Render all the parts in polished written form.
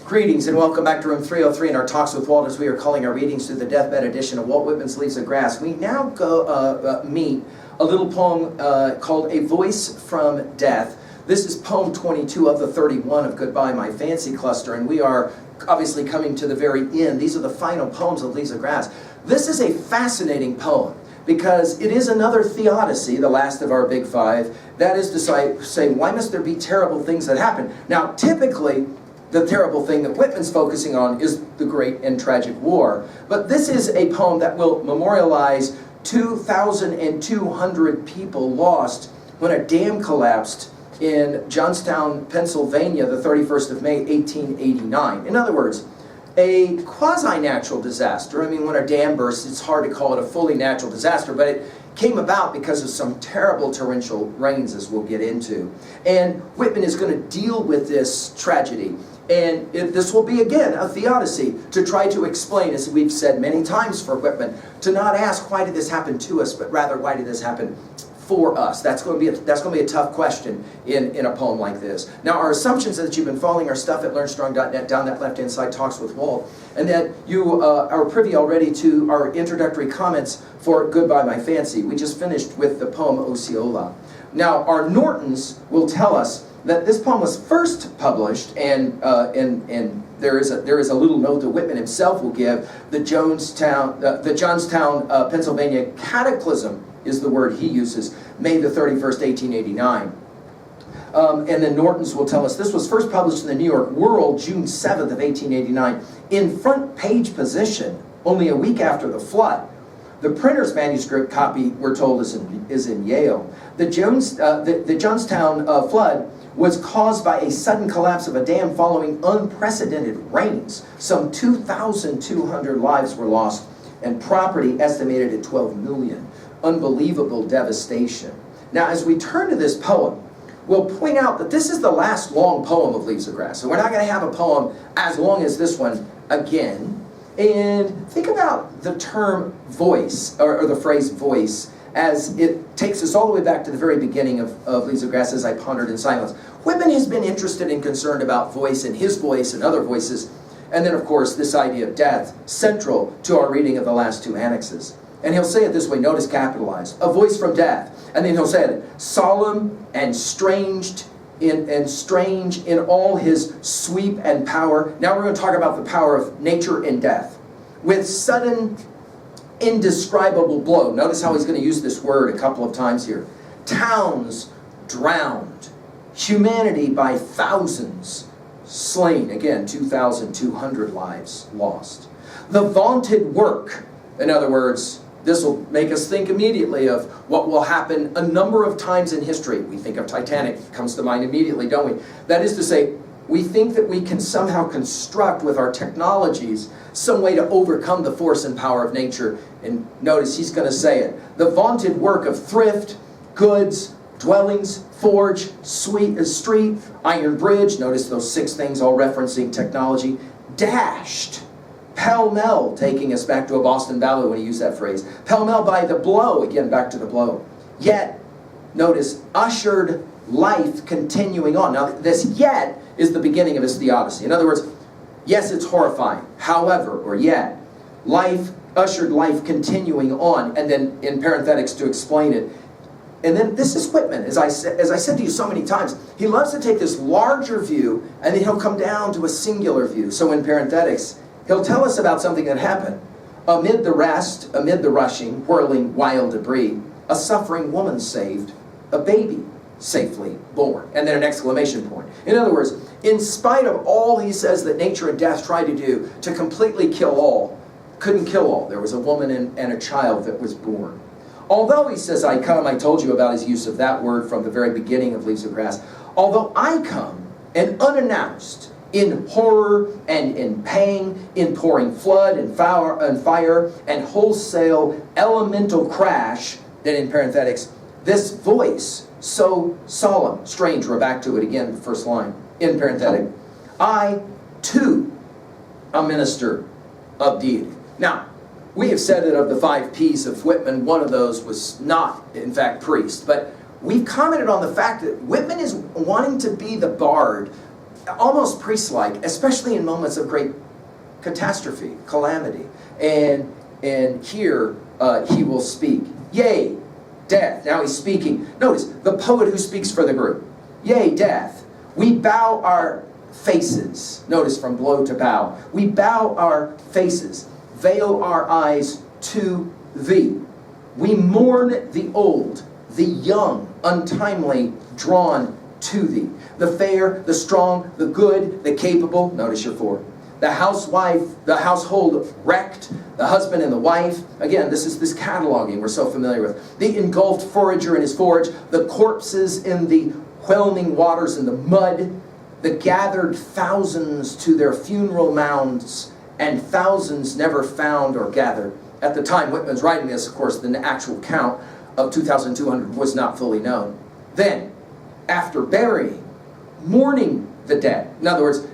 Greetings and welcome back to room 303 in our Talks with Walt, as we are calling our readings through the deathbed edition of Walt Whitman's Leaves of Grass. We now go meet a little poem called A Voice from Death. This is poem 22 of the 31 of Goodbye My Fancy Cluster, and we are obviously coming to the very end. These are the final poems of Leaves of Grass. This is a fascinating poem because it is another theodicy, the last of our big five. That is to say, why must there be terrible things that happen? Now, typically, the terrible thing that Whitman's focusing on is the great and tragic war. But this is a poem that will memorialize 2,200 people lost when a dam collapsed in Johnstown, Pennsylvania, the 31st of May, 1889. In other words, a quasi-natural disaster. I mean, when a dam bursts, it's hard to call it a fully natural disaster, but it came about because of some terrible torrential rains, as we'll get into. And Whitman is going to deal with this tragedy. And this will be, again, a theodicy to try to explain, as we've said many times for Whitman, to not ask, why did this happen to us, but rather, why did this happen for us? That's going to be a tough question in a poem like this. Now, our assumption is that you've been following our stuff at learnstrong.net, down that left-hand side, Talks with Walt, and that you are privy already to our introductory comments for Goodbye My Fancy. We just finished with the poem Osceola. Now, our Nortons will tell us that this poem was first published, and there is a little note that Whitman himself will give. The Johnstown, Pennsylvania Cataclysm is the word he uses, May the 31st, 1889. And then Norton's will tell us this was first published in the New York World, June 7th of 1889, in front page position, only a week after the flood. The printer's manuscript copy, we're told, is in Yale. The Johnstown flood was caused by a sudden collapse of a dam following unprecedented rains. Some 2,200 lives were lost and property estimated at 12 million. Unbelievable devastation. Now, as we turn to this poem, we'll point out that this is the last long poem of Leaves of Grass. So we're not going to have a poem as long as this one again. And think about the term voice, or the phrase voice, as it takes us all the way back to the very beginning of Leaves of Grass, as I pondered in silence. Whitman has been interested and concerned about voice and his voice and other voices. And then, of course, this idea of death, central to our reading of the last two annexes. And he'll say it this way, notice capitalized, a voice from death. And then he'll say it, solemn and strange in all his sweep and power. Now we're going to talk about the power of nature and death. With sudden, indescribable blow. Notice how he's going to use this word a couple of times here. Towns drowned. Humanity by thousands slain. Again, 2,200 lives lost. The vaunted work. In other words, this will make us think immediately of what will happen a number of times in history. We think of Titanic, comes to mind immediately, don't we? That is to say, we think that we can somehow construct with our technologies some way to overcome the force and power of nature. And notice he's going to say it. The vaunted work of thrift, goods, dwellings, forge, street, iron bridge. Notice those 6 things all referencing technology. Dashed. Pell-mell, taking us back to a Boston ballad when he used that phrase. Pell-mell by the blow, again back to the blow. Yet, notice, ushered life continuing on. Now, this yet is the beginning of his theodicy. In other words, yes, it's horrifying. However, or yet, life, ushered life continuing on. And then in parenthetics to explain it. And then this is Whitman, as I said to you so many times. He loves to take this larger view, and then he'll come down to a singular view. So in parenthetics, he'll tell us about something that happened. Amid the rest, amid the rushing, whirling wild debris, a suffering woman saved, a baby safely born. And then an exclamation point. In other words, in spite of all he says that nature and death try to do to completely kill all, couldn't kill all. There was a woman and a child that was born. Although he says, I come, I told you about his use of that word from the very beginning of Leaves of Grass. Although I come, and unannounced, in horror and in pain, in pouring flood and fire and wholesale elemental crash, then in parenthetics, this voice, so solemn, strange, we're back to it again, the first line, in parenthetic, I, too, a minister of deity. Now, we have said that of the 5 P's of Whitman, one of those was not, in fact, priest, but we've commented on the fact that Whitman is wanting to be the bard almost priest-like, especially in moments of great catastrophe, calamity. And here he will speak. Yea, death. Now he's speaking. Notice, the poet who speaks for the group. Yea, death. We bow our faces. Notice, from blow to bow. We bow our faces, veil our eyes to thee. We mourn the old, the young, untimely drawn to thee. The fair, the strong, the good, the capable. Notice your four. The housewife, the household wrecked, the husband and the wife. Again, this is this cataloging we're so familiar with. The engulfed forager in his forage, the corpses in the whelming waters in the mud, the gathered thousands to their funeral mounds, and thousands never found or gathered. At the time Whitman's writing this, of course, the actual count of 2,200 was not fully known. Then, after burying, mourning the dead. In other words,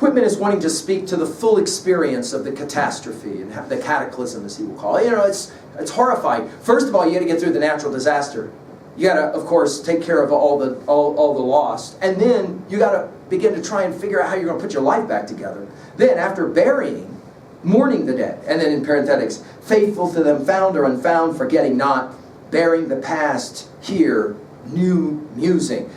Whitman is wanting to speak to the full experience of the catastrophe and the cataclysm, as he will call it. You know, it's horrifying. First of all, you got to get through the natural disaster. You got to, of course, take care of all the lost, and then you got to begin to try and figure out how you're going to put your life back together. Then, after burying, mourning the dead, and then in parenthetics, faithful to them found or unfound, forgetting not, bearing the past here, new musing,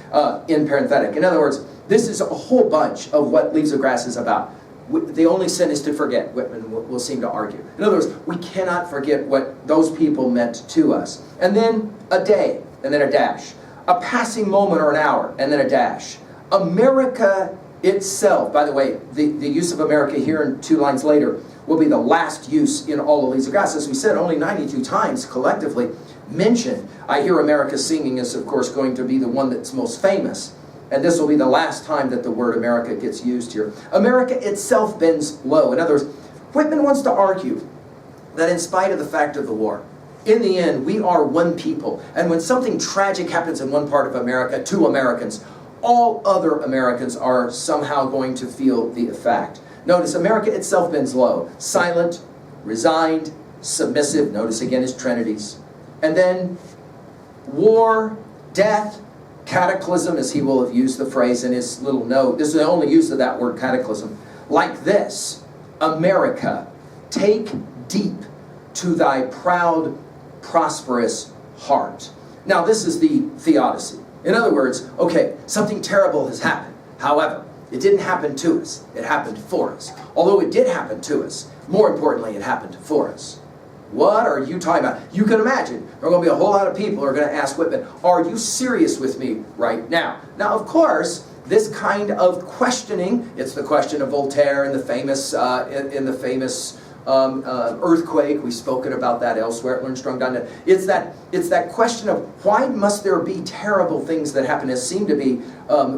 in parenthetic. In other words, this is a whole bunch of what Leaves of Grass is about. The only sin is to forget, Whitman will seem to argue. In other words, we cannot forget what those people meant to us. And then a day, and then a dash. A passing moment or an hour, and then a dash. America itself, by the way, the use of America here in 2 lines later will be the last use in all of Leaves of Grass. As we said, only 92 times collectively mentioned. I Hear America Singing is, of course, going to be the one that's most famous. And this will be the last time that the word America gets used here. America itself bends low. In other words, Whitman wants to argue that in spite of the fact of the war, in the end, we are one people. And when something tragic happens in one part of America to Americans, all other Americans are somehow going to feel the effect. Notice, America itself bends low. Silent, resigned, submissive. Notice again his trinities. And then war, death, cataclysm, as he will have used the phrase in his little note. This is the only use of that word cataclysm. Like this, America, take deep to thy proud, prosperous heart. Now this is the theodicy. In other words, okay, something terrible has happened. However, it didn't happen to us. It happened for us. Although it did happen to us, more importantly, it happened for us. What are you talking about? You can imagine there are going to be a whole lot of people who are going to ask Whitman, are you serious with me right now? Now, of course, this kind of questioning, it's the question of Voltaire in the famous, earthquake. We've spoken about that elsewhere at Learnstrong.net. It's that question of why must there be terrible things that happen that seem to be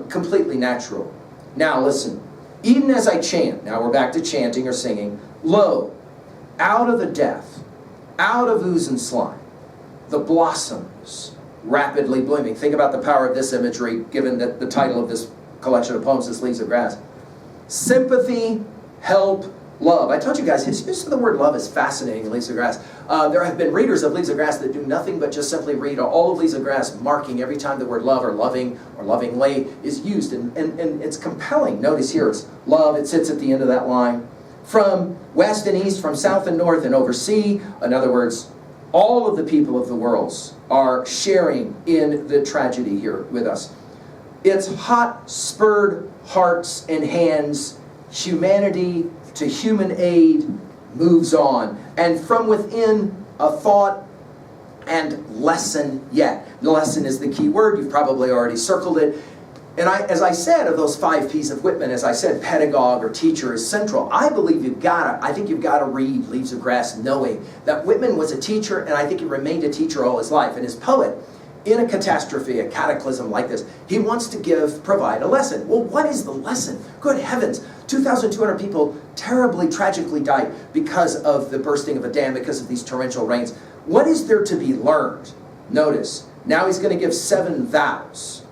completely natural. Now listen, even as I chant, now we're back to chanting or singing, lo, out of the death, out of ooze and slime, the blossoms rapidly blooming. Think about the power of this imagery, given that the title of this collection of poems is Leaves of Grass. Sympathy, help, love. I told you guys, his use of the word love is fascinating in Leaves of Grass. There have been readers of Leaves of Grass that do nothing but just simply read all of Leaves of Grass, marking every time the word love or loving or lovingly is used. And it's compelling. Notice here, it's love. It sits at the end of that line. From west and east, from south and north and over sea. In other words, all of the people of the world are sharing in the tragedy here with us. It's hot, spurred hearts and hands. Humanity to human aid moves on. And from within, a thought and lesson yet. The lesson is the key word. You've probably already circled it. And as I said, of those 5 P's of Whitman, as I said, pedagogue or teacher is central. I think you've got to read Leaves of Grass knowing that Whitman was a teacher, and I think he remained a teacher all his life. And his poet, in a catastrophe, a cataclysm like this, he wants to provide a lesson. Well, what is the lesson? Good heavens, 2,200 people terribly, tragically died because of the bursting of a dam, because of these torrential rains. What is there to be learned? Notice, now he's going to give 7 vows.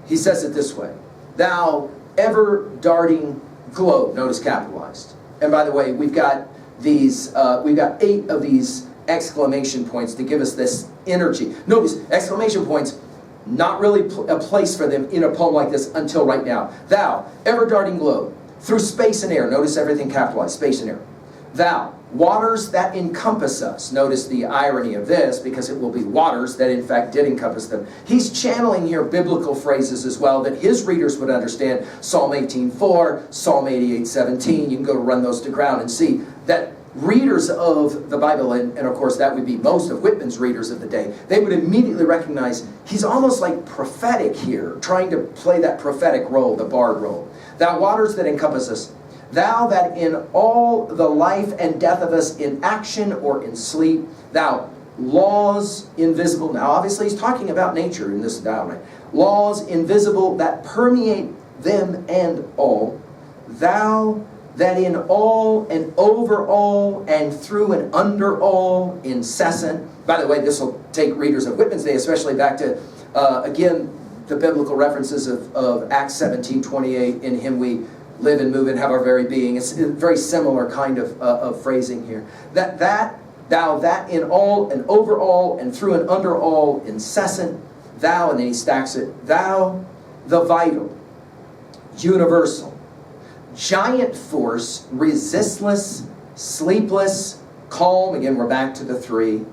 He says it this way, thou ever-darting globe, notice capitalized. And by the way, we've got 8 of these exclamation points to give us this energy. Notice, exclamation points Not really a place for them in a poem like this until right now. Thou, ever-darting globe, through space and air. Notice everything capitalized, space and air. Thou, waters that encompass us. Notice the irony of this, because it will be waters that in fact did encompass them. He's channeling here biblical phrases as well that his readers would understand. Psalm 18:4, Psalm 88:17. You can go to run those to ground and see that readers of the Bible, and of course that would be most of Whitman's readers of the day, they would immediately recognize he's almost like prophetic here, trying to play that prophetic role, the bard role. Thou waters that encompass us, thou that in all the life and death of us, in action or in sleep, thou laws invisible. Now obviously he's talking about nature in this thou, right? Laws invisible that permeate them and all, thou that in all and over all and through and under all, incessant. By the way, this will take readers of Whitman's day especially back to, again, the biblical references of Acts 17:28, in him we live and move and have our very being. It's a very similar kind of phrasing here. Thou that in all and over all and through and under all, incessant, thou, and then he stacks it, thou, the vital, universal, giant force, resistless, sleepless, calm. Again, we're back to the three.